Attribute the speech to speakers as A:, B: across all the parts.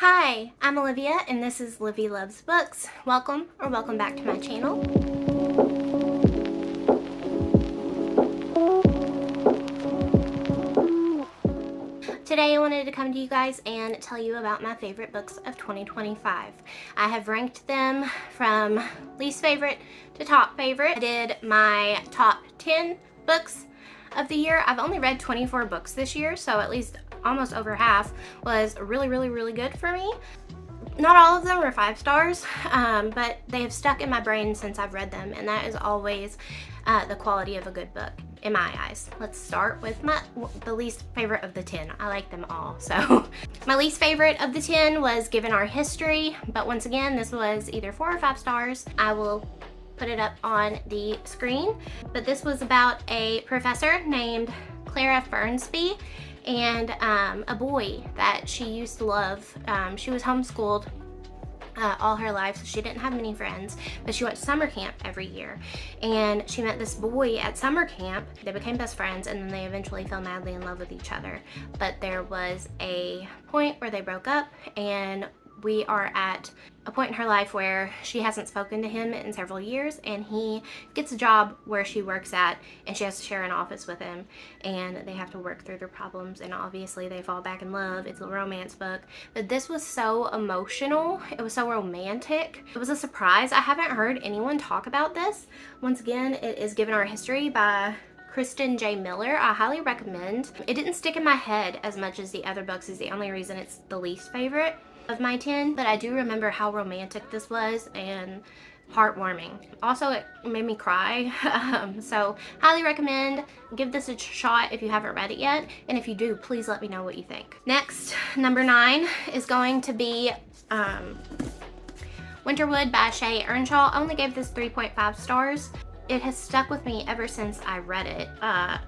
A: Hi, I'm Olivia and this is Livy Loves Books. Welcome back to my channel. Today I wanted to come to you guys and tell you about my favorite books of 2025. I have ranked them from least favorite to top favorite. I did my top 10 books of the year. I've only read 24 books this year, so at least almost over half was really good for me. Not all of them were 5 stars, but they have stuck in my brain since I've read them, and that is always the quality of a good book in my eyes. Let's start with the least favorite of the 10. I like them all. So my least favorite of the 10 was Given Our History, but once again, this was either 4 or 5 stars. I will put it up on the screen, but this was about a professor named Clara Fernsby and a boy that she used to love. She was homeschooled all her life, so she didn't have many friends, but she went to summer camp every year, and she met this boy at summer camp. They became best friends, and then they eventually fell madly in love with each other. But there was a point where they broke up, and we are at a point in her life where she hasn't spoken to him in several years, and he gets a job where she works at, and she has to share an office with him, and they have to work through their problems, and obviously they fall back in love. It's a romance book, but this was so emotional. It was so romantic. It was a surprise. I haven't heard anyone talk about this. Once again, it is Given Our History by Kristen J. Miller. I highly recommend. It didn't stick in my head as much as the other books, is the only reason it's the least favorite of my 10, but I do remember how romantic this was and heartwarming. Also, it made me cry. So highly recommend. Give this a shot if you haven't read it yet, and if you do, please let me know what you think. Next, number 9 is going to be Winterwood by Shay Earnshaw. I only gave this 3.5 stars. It has stuck with me ever since I read it.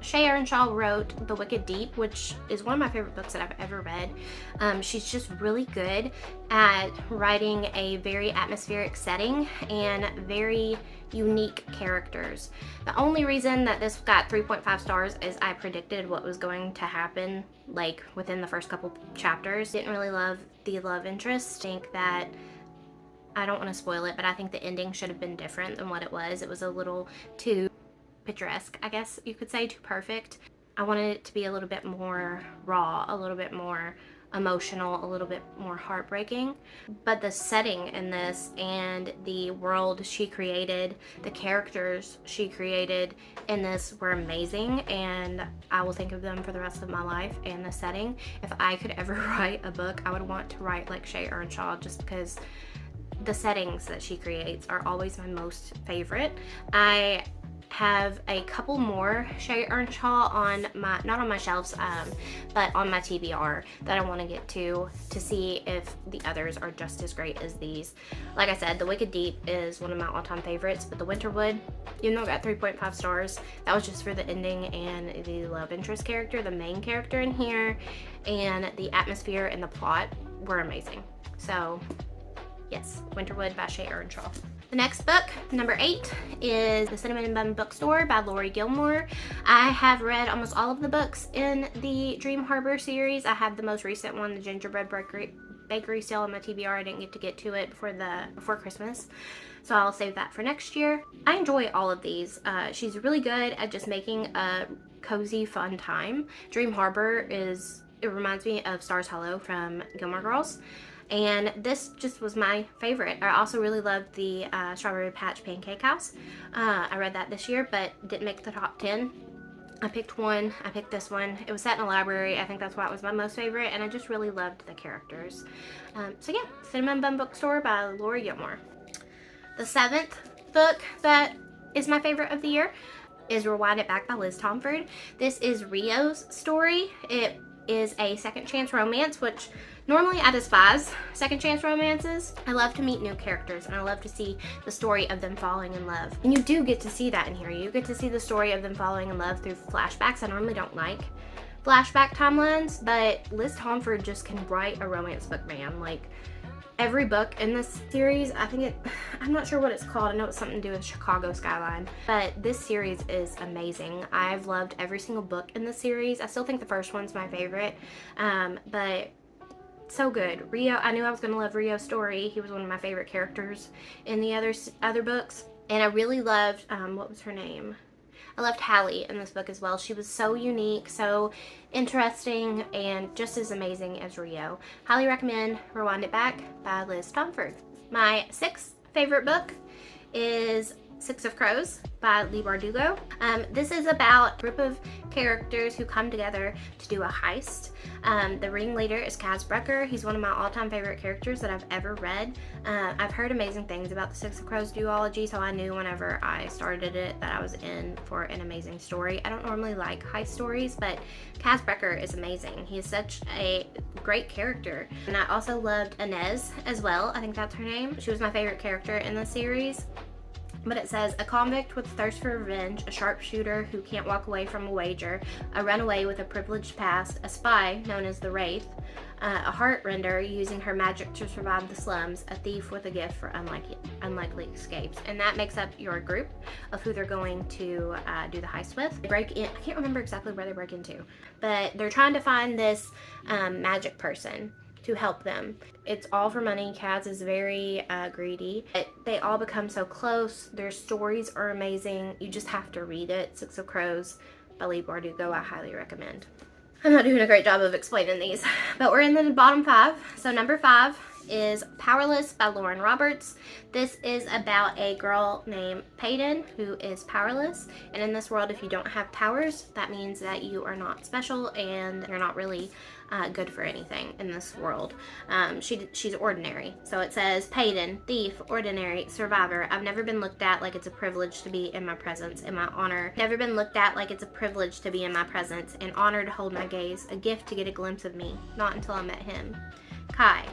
A: Shay Earnshaw wrote The Wicked Deep, which is one of my favorite books that I've ever read. She's just really good at writing a very atmospheric setting and very unique characters. The only reason that this got 3.5 stars is I predicted what was going to happen, like within the first couple chapters. Didn't really love the love interest. Think that I don't want to spoil it, but I think the ending should have been different than what it was. It was a little too picturesque, I guess you could say, too perfect. I wanted it to be a little bit more raw, a little bit more emotional, a little bit more heartbreaking. But the setting in this and the world she created, the characters she created in this were amazing, and I will think of them for the rest of my life. And the setting, if I could ever write a book, I would want to write like Shay Earnshaw, just because the settings that she creates are always my most favorite. I have a couple more Shay Earnshaw on my, not on my shelves, but on my TBR that I want to get to see if the others are just as great as these. Like I said, The Wicked Deep is one of my all-time favorites, but The Winterwood, even though it got 3.5 stars, that was just for the ending and the love interest character, the main character in here, and the atmosphere and the plot were amazing. So yes, Winterwood by Shay Earnshaw. The next book, number 8, is The Cinnamon Bun Bookstore by Lori Gilmore. I have read almost all of the books in the Dream Harbor series. I have the most recent one, the Gingerbread Bakery Sale, on my TBR. I didn't get to it before Christmas, so I'll save that for next year. I enjoy all of these. She's really good at just making a cozy, fun time. Dream Harbor it reminds me of Stars Hollow from Gilmore Girls. And this just was my favorite. I also really loved the Strawberry Patch Pancake House. I read that this year, but didn't make the top 10. I picked one. I picked this one. It was set in a library. I think that's why it was my most favorite, and I just really loved the characters. So yeah, Cinnamon Bun Bookstore by Lori Gilmore. The 7th book that is my favorite of the year is Rewind It Back by Liz Tomford. This is Rio's story. It is a second chance romance, which normally I despise second chance romances. I love to meet new characters, and I love to see the story of them falling in love. And you do get to see that in here. You get to see the story of them falling in love through flashbacks. I normally don't like flashback timelines, but Liz Tomford just can write a romance book, man. Like, every book in this series, I'm not sure what it's called. I know it's something to do with Chicago skyline, but this series is amazing. I've loved every single book in the series. I still think the first one's my favorite, but So good. Rio, I knew I was going to love Rio's story. He was one of my favorite characters in the other books. And I really loved, what was her name? I loved Hallie in this book as well. She was so unique, so interesting, and just as amazing as Rio. Highly recommend Rewind It Back by Liz Tomford. My sixth favorite book is Six of Crows by Leigh Bardugo. This is about a group of characters who come together to do a heist. The ringleader is Kaz Brekker. He's one of my all-time favorite characters that I've ever read. I've heard amazing things about the Six of Crows duology, so I knew whenever I started it that I was in for an amazing story. I don't normally like heist stories, but Kaz Brekker is amazing. He is such a great character. And I also loved Inez as well. I think that's her name. She was my favorite character in the series. But it says, a convict with thirst for revenge, a sharpshooter who can't walk away from a wager, a runaway with a privileged past, a spy known as the Wraith, a heartrender using her magic to survive the slums, a thief with a gift for unlikely escapes. And that makes up your group of who they're going to do the heist with. They break in, I can't remember exactly where they break into, but they're trying to find this magic person to help them. It's all for money. Kaz is very greedy. They all become so close. Their stories are amazing. You just have to read it. Six of Crows by Leigh Bardugo. I highly recommend. I'm not doing a great job of explaining these, but we're in the bottom 5. So number 5 is Powerless by Lauren Roberts. This is about a girl named Peyton who is powerless, and in this world, if you don't have powers, that means that you are not special and you're not really good for anything in this world. She's ordinary. So it says, Peyton, thief, ordinary, survivor. I've never been looked at like it's a privilege to be in my presence, in my honor. Never been looked at like it's a privilege to be in my presence, an honor to hold my gaze, a gift to get a glimpse of me. Not until I met him. Kai.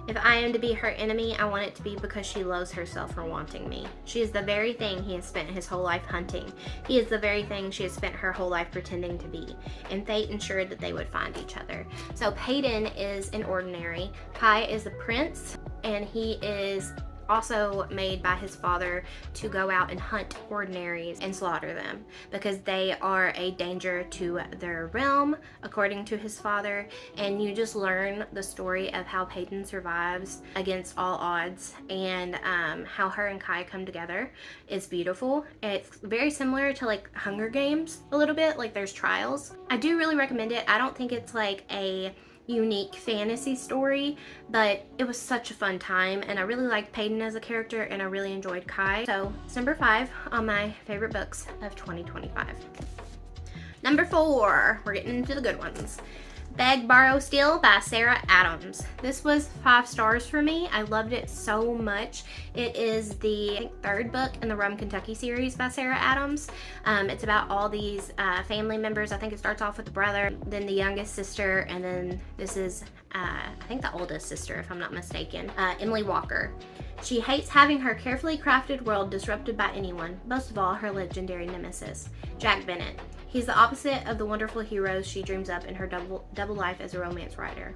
A: If I am to be her enemy, I want it to be because she loathes herself for wanting me. She is the very thing he has spent his whole life hunting. He is the very thing she has spent her whole life pretending to be. And fate ensured that they would find each other. So Peyton is an ordinary. Kai is the prince, and he is also made by his father to go out and hunt ordinaries and slaughter them because they are a danger to their realm, according to his father. And you just learn the story of how Peyton survives against all odds, and how her and Kai come together is beautiful. It's very similar to like Hunger Games a little bit, like there's trials. I do really recommend it. I don't think it's like a unique fantasy story, but it was such a fun time, and I really liked Peyton as a character, and I really enjoyed Kai. So it's number 5 on my favorite books of 2025. Number 4, we're getting into the good ones. Beg, Borrow, Steal by Sarah Adams. This was 5 stars for me. I loved it so much. It is the 3rd book in the Rum Kentucky series by Sarah Adams. It's about all these family members. I think it starts off with the brother, then the youngest sister, and then this is, I think the oldest sister, if I'm not mistaken, Emily Walker. She hates having her carefully crafted world disrupted by anyone, most of all her legendary nemesis, Jack Bennett. He's the opposite of the wonderful heroes she dreams up in her double life as a romance writer,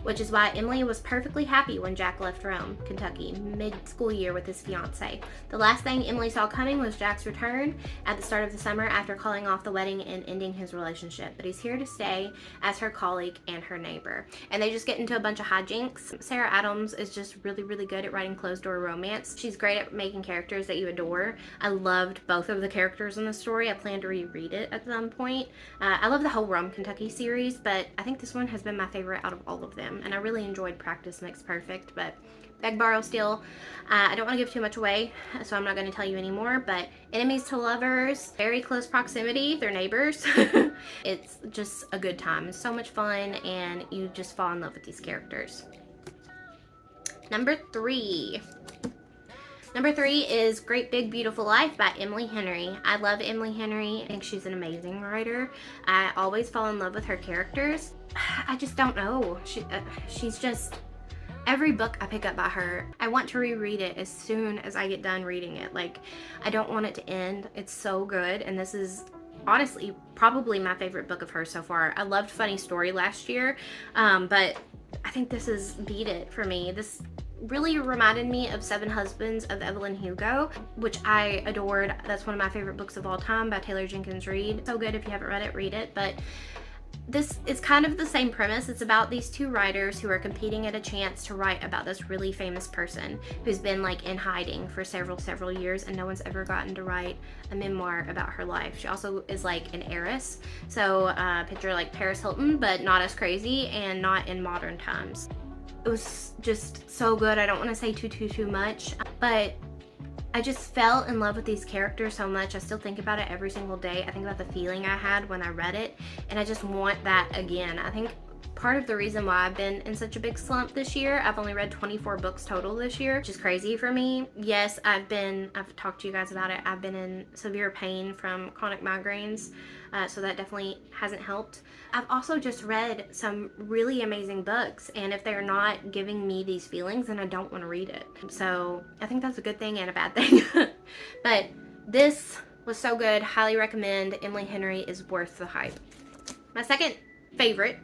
A: which is why Emily was perfectly happy when Jack left Rome, Kentucky, mid-school year with his fiancée. The last thing Emily saw coming was Jack's return at the start of the summer after calling off the wedding and ending his relationship, but he's here to stay as her colleague and her neighbor. And they just get into a bunch of hijinks. Sarah Adams is just really, really good at writing closed-door romance. She's great at making characters that you adore. I loved both of the characters in the story. I plan to reread it at some point. I love the whole Rome, Kentucky series, but I think this one has been my favorite out of all of them. And I really enjoyed Practice Makes Perfect, but Beg, Borrow, Steal. I don't want to give too much away, so I'm not going to tell you anymore, but enemies to lovers, very close proximity, they're neighbors. It's just a good time. It's so much fun, and you just fall in love with these characters. Number 3. Number 3 is Great Big Beautiful Life by Emily Henry. I love Emily Henry. I think she's an amazing writer. I always fall in love with her characters. I just don't know. She's just, every book I pick up by her, I want to reread it as soon as I get done reading it. Like, I don't want it to end. It's so good, and this is honestly probably my favorite book of hers so far. I loved Funny Story last year, but I think this is beat it for me. This really reminded me of Seven Husbands of Evelyn Hugo, which I adored. That's one of my favorite books of all time by Taylor Jenkins Reid. So good. If you haven't read it, read it. But this is kind of the same premise. It's about these two writers who are competing at a chance to write about this really famous person who's been like in hiding for several years, and no one's ever gotten to write a memoir about her life. She also is like an heiress, so picture like Paris Hilton, but not as crazy and not in modern times. It was just so good. I don't want to say too much, but I just fell in love with these characters so much. I still think about it every single day. I think about the feeling I had when I read it, and I just want that again. I think part of the reason why I've been in such a big slump this year, I've only read 24 books total this year, which is crazy for me. Yes, I've talked to you guys about it. I've been in severe pain from chronic migraines, so that definitely hasn't helped. I've also just read some really amazing books, and if they're not giving me these feelings, then I don't want to read it. So I think that's a good thing and a bad thing. But this was so good. Highly recommend. Emily Henry is worth the hype. My second favorite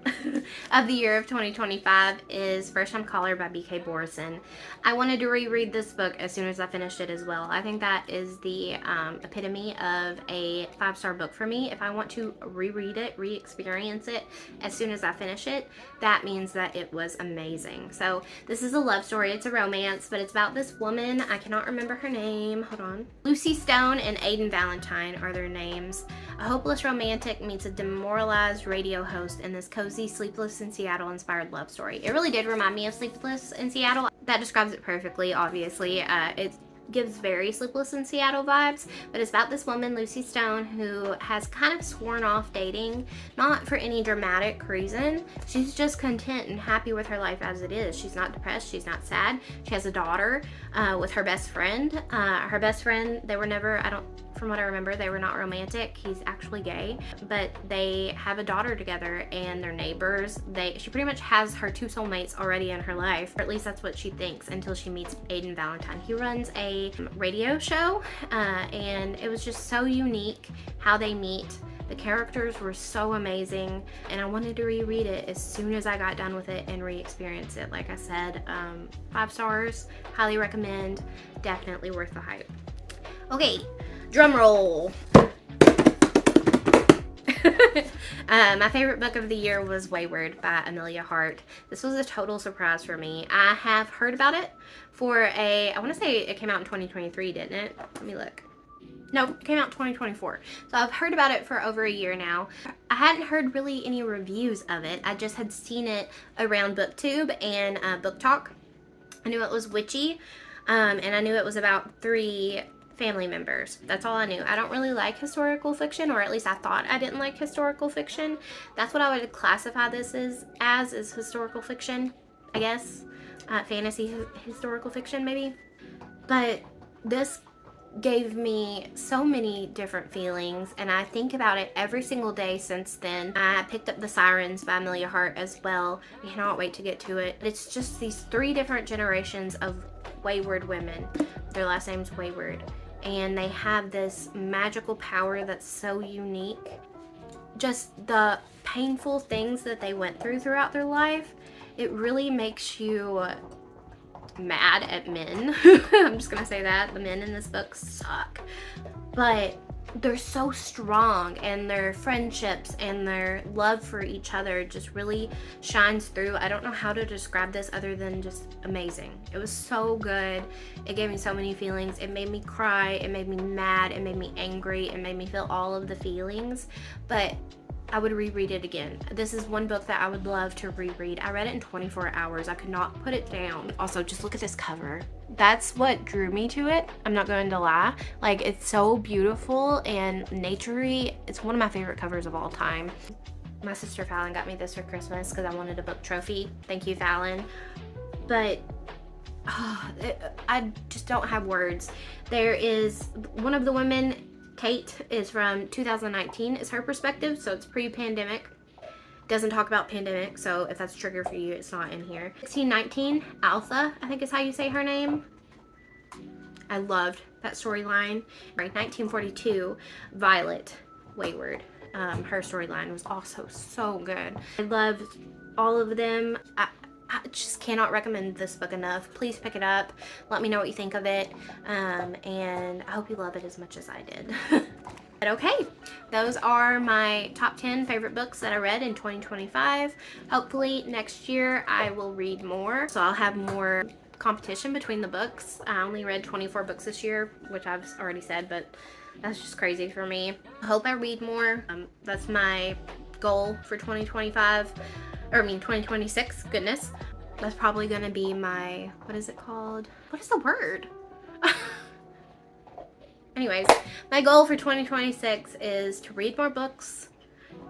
A: of the year of 2025 is First Time Caller by B.K. Borison. I wanted to reread this book as soon as I finished it as well. I think that is the epitome of a 5-star book for me. If I want to reread it, re-experience it as soon as I finish it, that means that it was amazing. So this is a love story. It's a romance, but it's about this woman. I cannot remember her name. Hold on. Lucy Stone and Aidan Valentine are their names. A hopeless romantic meets a demoralized radio host in this cozy Sleepless in Seattle inspired love story. It really did remind me of Sleepless in Seattle. That describes it perfectly, obviously. It gives very Sleepless in Seattle vibes, but it's about this woman, Lucy Stone, who has kind of sworn off dating, not for any dramatic reason. She's just content and happy with her life as it is. She's not depressed, she's not sad. She has a daughter with her best friend. Her best friend, they were never, from what I remember, they were not romantic. He's actually gay, but they have a daughter together, and they're neighbors. She pretty much has her 2 soulmates already in her life, or at least that's what she thinks, until she meets Aidan Valentine. He runs a radio show, and it was just so unique how they meet. The characters were so amazing, and I wanted to reread it as soon as I got done with it and re-experience it. Like I said, 5 stars, highly recommend, definitely worth the hype. Okay, drum roll. My favorite book of the year was Wayward by Amelia Hart. This was a total surprise for me. I have heard about it for I want to say it came out in 2023, didn't it? Let me look. No, it came out in 2024. So I've heard about it for over a year now. I hadn't heard really any reviews of it. I just had seen it around BookTube and Book Talk. I knew it was witchy, and I knew it was about 3 family members. That's all I knew. I don't really like historical fiction, or at least I thought I didn't like historical fiction. That's what I would classify this as historical fiction, I guess. Fantasy historical fiction, maybe. But this gave me so many different feelings, and I think about it every single day since then. I picked up The Sirens by Amelia Hart as well. I cannot wait to get to it. It's just these 3 different generations of wayward women. Their last name's Wayward, and they have this magical power that's so unique. Just the painful things that they went throughout their life, it really makes you mad at men. I'm just gonna say that. The men in this book suck. But they're so strong, and their friendships and their love for each other just really shines through. I don't know how to describe this other than just amazing. It was so good. It gave me so many feelings. It made me cry. It made me mad. It made me angry. It made me feel all of the feelings. But I would reread it again. This is one book that I would love to reread. I read it in 24 hours. I could not put it down. Also, just look at this cover. That's what drew me to it. I'm not going to lie. Like, it's so beautiful and naturey. It's one of my favorite covers of all time. My sister Fallon got me this for Christmas because I wanted a book trophy. Thank you, Fallon. But I just don't have words. There is one of the women, Kate, is from 2019 is her perspective, so it's pre-pandemic. Doesn't talk about pandemic, so if that's a trigger for you, it's not in here. 1619, Alpha, I think is how you say her name. I loved that storyline. Right, 1942, Violet, Wayward. Her storyline was also so good. I loved all of them. I just cannot recommend this book enough. Please pick it up. Let me know what you think of it. And I hope you love it as much as I did. But okay, those are my top 10 favorite books that I read in 2025. Hopefully next year I will read more, so I'll have more competition between the books. I only read 24 books this year, which I've already said, but that's just crazy for me. I hope I read more. That's my goal for 2026, goodness. That's probably gonna be my, what is it called? What is the word? Anyways, my goal for 2026 is to read more books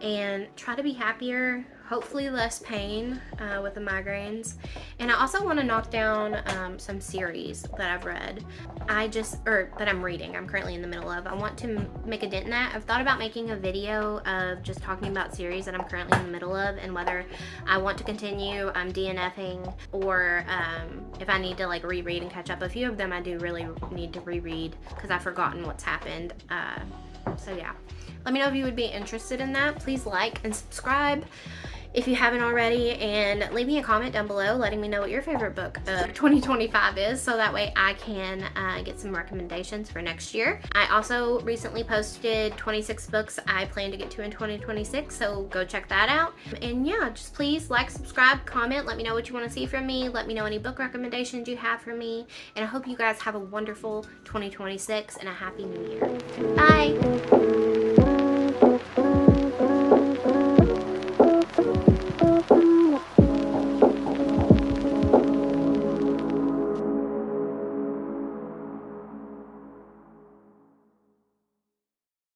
A: and try to be happier, hopefully less pain with the migraines. And I also want to knock down some series that I've read. That I'm reading. I'm currently in the middle of. I want to make a dent in that. I've thought about making a video of just talking about series that I'm currently in the middle of and whether I want to continue DNFing or if I need to like reread and catch up. A few of them I do really need to reread because I've forgotten what's happened. So yeah. Let me know if you would be interested in that. Please like and subscribe if you haven't already, and leave me a comment down below letting me know what your favorite book of 2025 is, so that way I can get some recommendations for next year. I also recently posted 26 books I plan to get to in 2026, so go check that out. And yeah, just please like, subscribe, comment, let me know what you want to see from me, let me know any book recommendations you have for me, and I hope you guys have a wonderful 2026 and a happy new year. Bye!